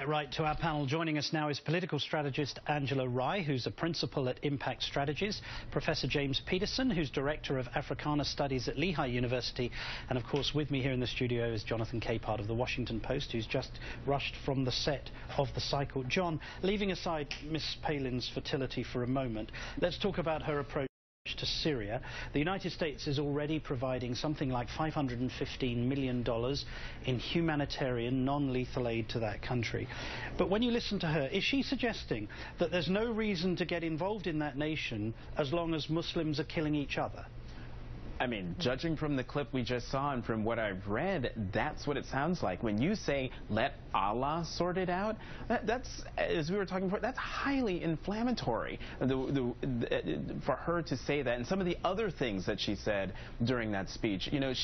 Right to our panel. Joining us now is political strategist Angela Rye, who's a principal at Impact Strategies, Professor James Peterson, who's Director of Africana Studies at Lehigh University, and of course with me here in the studio is Jonathan Capehart of the Washington Post, who's just rushed from the set of The Cycle. John, leaving aside Miss Palin's fertility for a moment, let's talk about her approach to Syria. The United States is already providing something like $515 million in humanitarian, non-lethal aid to that country. But when you listen to her, is she suggesting that there's no reason to get involved in that nation as long as Muslims are killing each other? I mean, judging from the clip we just saw and from what I've read, that's what it sounds like. When you say, let Allah sort it out, that's, as we were talking before, that's highly inflammatory for her to say that. And some of the other things that she said during that speech, you know,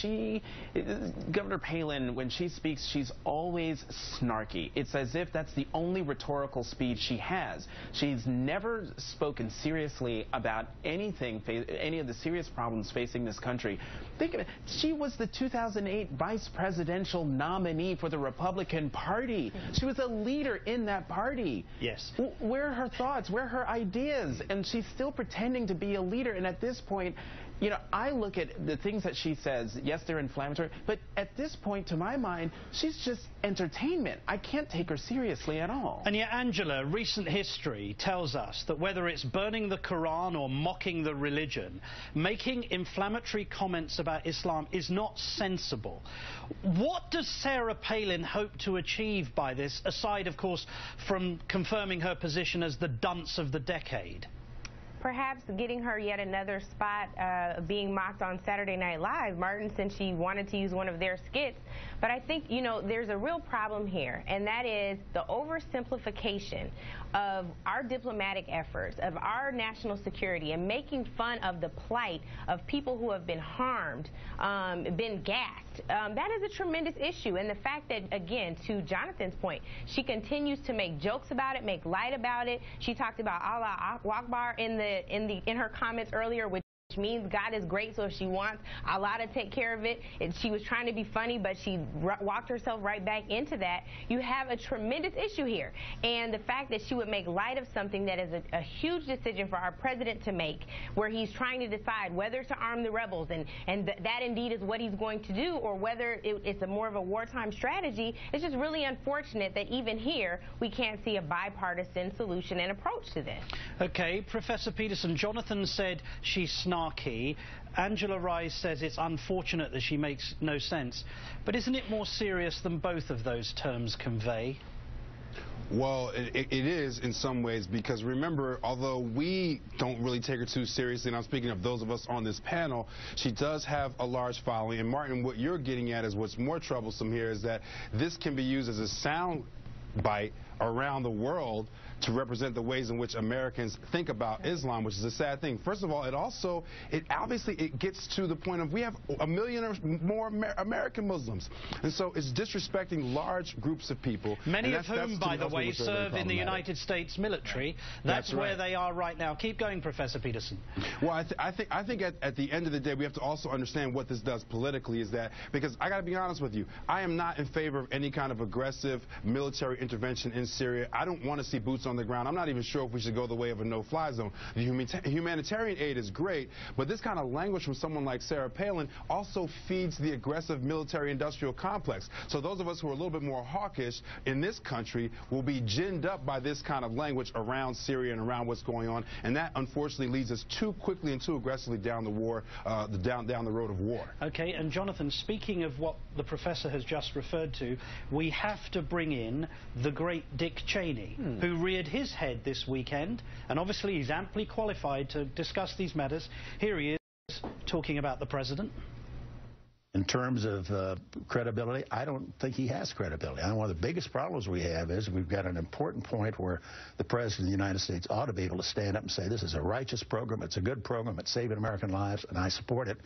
Governor Palin, when she speaks, she's always snarky. It's as if that's the only rhetorical speed she has. She's never spoken seriously about anything, any of the serious problems facing this country. Think of it. She was the 2008 vice presidential nominee for the Republican Party. She was a leader in that party. Yes. Where are her thoughts? Where are her ideas? And she's still pretending to be a leader. And at this point, you know, I look at the things that she says. Yes, they're inflammatory. But at this point, to my mind, she's just entertainment. I can't take her seriously at all. And yet, Angela, recent history tells us that whether it's burning the Quran or mocking the religion, making inflammatory comments about Islam is not sensible. What does Sarah Palin hope to achieve by this, aside, of course, from confirming her position as the dunce of the decade? Perhaps getting her yet another spot being mocked on Saturday Night Live, Martin, since she wanted to use one of their skits. But I think, you know, there's a real problem here, and that is the oversimplification of our diplomatic efforts, of our national security, and making fun of the plight of people who have been harmed, been gassed. That is a tremendous issue. And the fact that, again, to Jonathan's point, she continues to make jokes about it, make light about it. She talked about Allah Akbar in her comments earlier, which means God is great, so if she wants Allah to take care of it, she was trying to be funny, but she walked herself right back into that. You have a tremendous issue here. And the fact that she would make light of something that is a huge decision for our president to make, where he's trying to decide whether to arm the rebels, and that indeed is what he's going to do, or whether it's more of a wartime strategy, it's just really unfortunate that even here we can't see a bipartisan solution and approach to this. Okay, Professor Peterson, Jonathan said she's snarky. Angela Rye says it's unfortunate that she makes no sense. But isn't it more serious than both of those terms convey? Well, it is in some ways, because remember, although we don't really take her too seriously, and I'm speaking of those of us on this panel, she does have a large following. And Martin, what you're getting at is what's more troublesome here is that this can be used as a sound bite around the world to represent the ways in which Americans think about Islam, which is a sad thing. First of all, it obviously gets to the point of we have 1 million or more American Muslims. And so it's disrespecting large groups of people. Many of whom, by the way, serve in the United States military. That's where they are right now. Keep going, Professor Peterson. Well, I think at the end of the day, we have to also understand what this does politically, is that, because I got to be honest with you, I am not in favor of any kind of aggressive military intervention in Syria. I don't want to see boots on the ground. I'm not even sure if we should go the way of a no-fly zone. The humanitarian aid is great, but this kind of language from someone like Sarah Palin also feeds the aggressive military-industrial complex. So those of us who are a little bit more hawkish in this country will be ginned up by this kind of language around Syria and around what's going on, and that unfortunately leads us too quickly and too aggressively down the down the road of war. Okay, and Jonathan, speaking of what the professor has just referred to, we have to bring in the great Dick Cheney, who reared his head this weekend, and obviously he's amply qualified to discuss these matters. Here he is talking about the president. In terms of credibility, I don't think he has credibility. I know one of the biggest problems we have is we've got an important point where the President of the United States ought to be able to stand up and say, this is a righteous program, it's a good program, it's saving American lives, and I support it.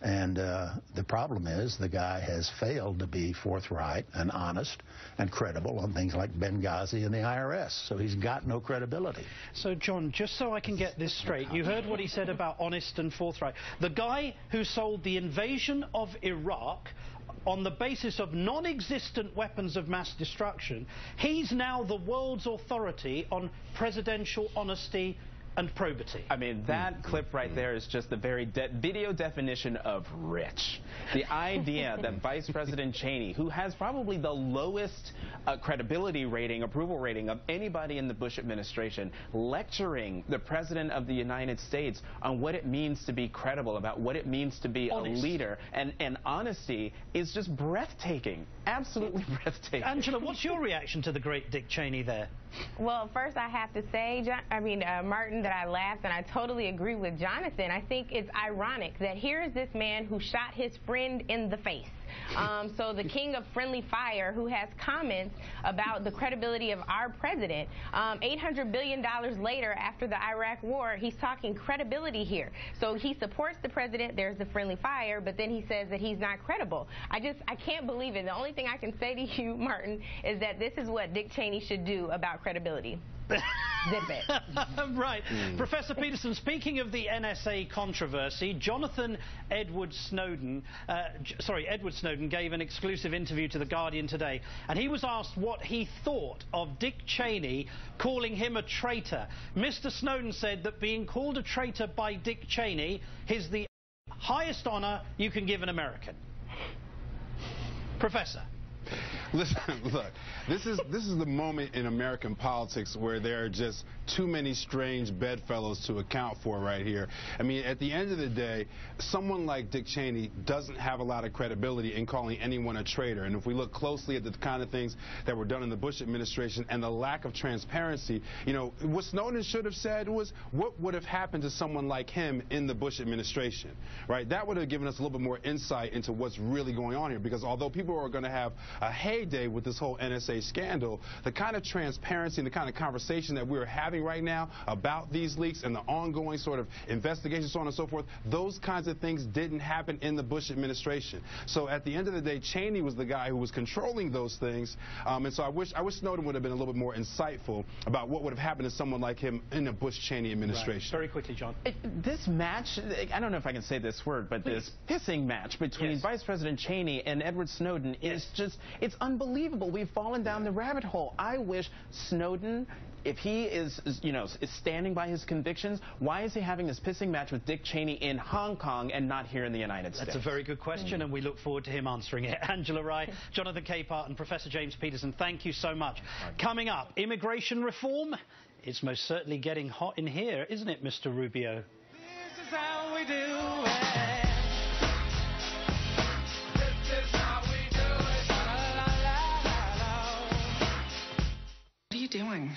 And the problem is the guy has failed to be forthright and honest and credible on things like Benghazi and the IRS. So he's got no credibility. So, John, just so I can get this straight, you heard what he said about honest and forthright. The guy who sold the invasion of Iraq on the basis of non-existent weapons of mass destruction, he's now the world's authority on presidential honesty and probity. I mean, that clip right there is just the very video definition of rich. The idea that Vice President Cheney, who has probably the lowest credibility rating, approval rating of anybody in the Bush administration, lecturing the President of the United States on what it means to be credible, about what it means to be honest. A leader, and honesty is just breathtaking, absolutely breathtaking. Angela, what's your reaction to the great Dick Cheney there? Well, first I have to say, Martin, that I laughed, and I totally agree with Jonathan. I think it's ironic that here is this man who shot his friend in the face. So the king of friendly fire, who has comments about the credibility of our president, $800 billion later after the Iraq war, he's talking credibility here. So he supports the president, there's the friendly fire, but then he says that he's not credible. I can't believe it. The only thing I can say to you, Martin, is that this is what Dick Cheney should do about credibility. Zip it. Right. Professor Peterson, speaking of the NSA controversy, Edward Snowden gave an exclusive interview to The Guardian today, and he was asked what he thought of Dick Cheney calling him a traitor. Mr. Snowden said that being called a traitor by Dick Cheney is the highest honor you can give an American. Professor. Listen, look, this is the moment in American politics where there are just too many strange bedfellows to account for right here. I mean, at the end of the day, someone like Dick Cheney doesn't have a lot of credibility in calling anyone a traitor. And if we look closely at the kind of things that were done in the Bush administration and the lack of transparency, you know, what Snowden should have said was what would have happened to someone like him in the Bush administration, right? That would have given us a little bit more insight into what's really going on here, because although people are going to have a heyday with this whole NSA scandal, the kind of transparency and the kind of conversation that we're having right now about these leaks and the ongoing sort of investigations, so on and so forth, those kinds of things didn't happen in the Bush administration. So at the end of the day, Cheney was the guy who was controlling those things, and so I wish Snowden would have been a little bit more insightful about what would have happened to someone like him in the Bush-Cheney administration. Right. Very quickly, John. This match, I don't know if I can say this word, but this pissing match between Vice President Cheney and Edward Snowden is just, it's unbelievable. We've fallen down the rabbit hole. I wish Snowden, if he is standing by his convictions, why is he having this pissing match with Dick Cheney in Hong Kong and not here in the United States? That's a very good question, and we look forward to him answering it. Angela Rye, Jonathan Capehart, and Professor James Peterson, thank you so much. Coming up, immigration reform. It's most certainly getting hot in here, isn't it, Mr. Rubio? This is how we do it. This is how we do it. La, la, la, la, la. What are you doing?